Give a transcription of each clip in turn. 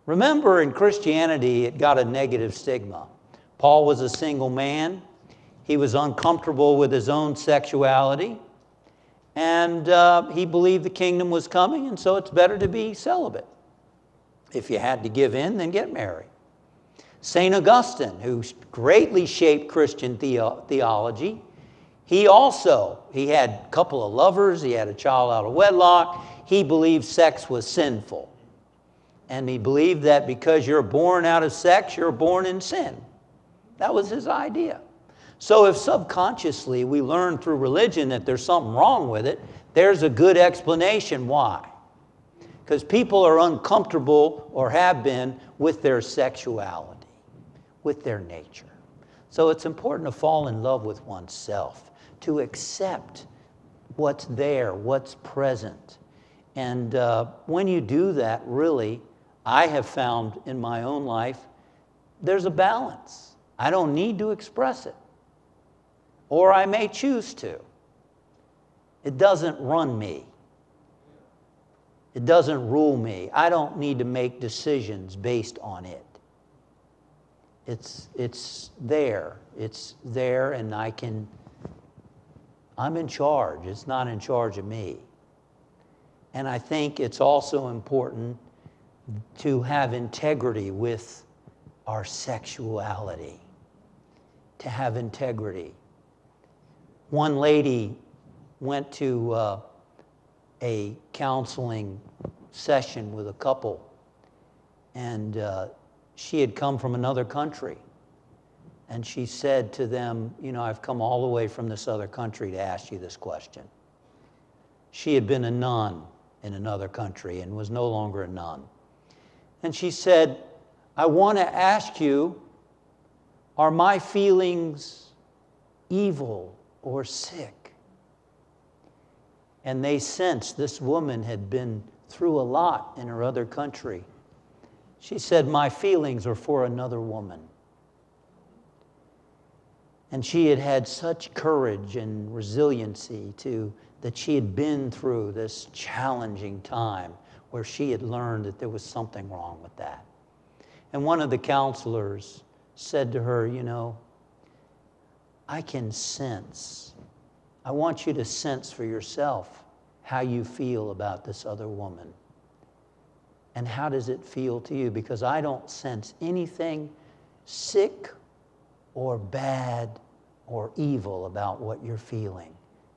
Remember, in Christianity, it got a negative stigma. Paul was a single man. He was uncomfortable with his own sexuality. And he believed the kingdom was coming, and so it's better to be celibate. If you had to give in, then get married. St. Augustine, who greatly shaped Christian theology, he had a couple of lovers, he had a child out of wedlock, he believed sex was sinful. And he believed that because you're born out of sex, you're born in sin. That was his idea. So if subconsciously we learn through religion that there's something wrong with it, there's a good explanation why. Because people are uncomfortable, or have been, with their sexuality, with their nature. So it's important to fall in love with oneself, to accept what's there, what's present. And when you do that, really, I have found in my own life, there's a balance. I don't need to express it. Or I may choose to. It doesn't run me. It doesn't rule me. I don't need to make decisions based on it. It's there. It's there, and I'm in charge. It's not in charge of me. And I think it's also important to have integrity with our sexuality. To have integrity. One lady went to a counseling session with a couple, and she had come from another country. And she said to them, I've come all the way from this other country to ask you this question. She had been a nun in another country and was no longer a nun. And she said, I want to ask you, are my feelings evil or sick? And they sensed this woman had been through a lot in her other country. She said, my feelings are for another woman. And she had had such courage and resiliency that she had been through this challenging time where she had learned that there was something wrong with that. And one of the counselors said to her, I can sense. I want you to sense for yourself how you feel about this other woman. And how does it feel to you? Because I don't sense anything sick or bad or evil about what you're feeling.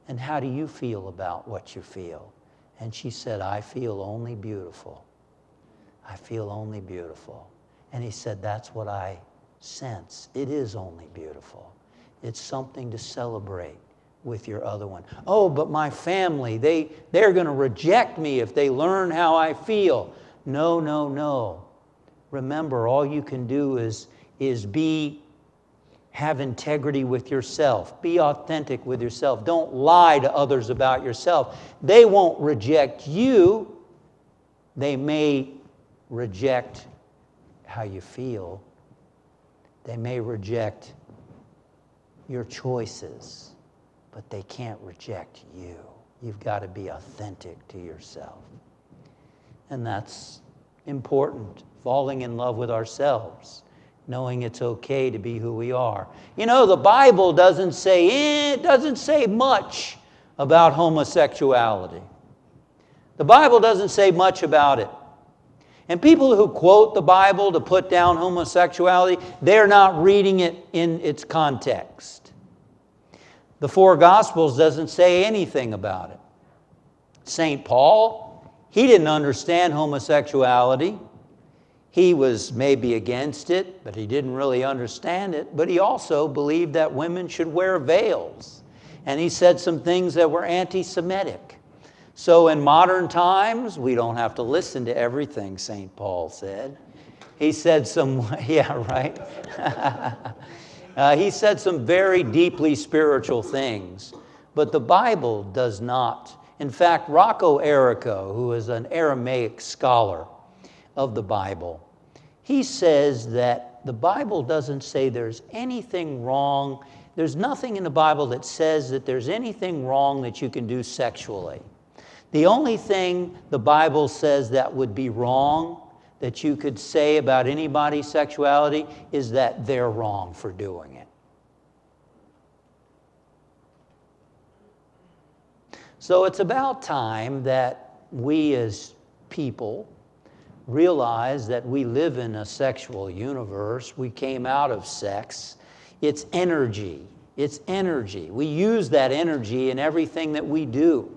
And how do you feel about what you feel? And she said, I feel only beautiful. I feel only beautiful. And he said, that's what I sense. It is only beautiful. It's something to celebrate with your other one. Oh, but my family, they're going to reject me if they learn how I feel. No, no, no. Remember, all you can do is have integrity with yourself. Be authentic with yourself. Don't lie to others about yourself. They won't reject you. They may reject how you feel. They may reject your choices, but they can't reject you. You've got to be authentic to yourself. And that's important, falling in love with ourselves, knowing it's okay to be who we are. The Bible doesn't say much about homosexuality. The Bible doesn't say much about it. And people who quote the Bible to put down homosexuality, they're not reading it in its context. The four Gospels doesn't say anything about it. St. Paul, he didn't understand homosexuality. He was maybe against it, but he didn't really understand it. But he also believed that women should wear veils. And he said some things that were anti-Semitic. So in modern times, we don't have to listen to everything St. Paul said. He said some, yeah, right? He said some very deeply spiritual things. But the Bible does not. In fact, Rocco Errico, who is an Aramaic scholar of the Bible, he says that the Bible doesn't say there's anything wrong. There's nothing in the Bible that says that there's anything wrong that you can do sexually. The only thing the Bible says that would be wrong, that you could say about anybody's sexuality is that they're wrong for doing it. So it's about time that we as people realize that we live in a sexual universe. We came out of sex. It's energy. It's energy. We use that energy in everything that we do.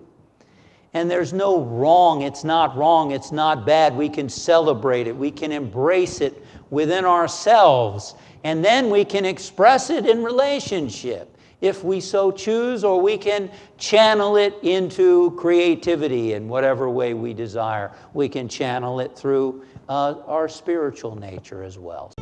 And there's no wrong. It's not wrong. It's not bad. We can celebrate it. We can embrace it within ourselves. And then we can express it in relationship if we so choose, or we can channel it into creativity in whatever way we desire. We can channel it through our spiritual nature as well.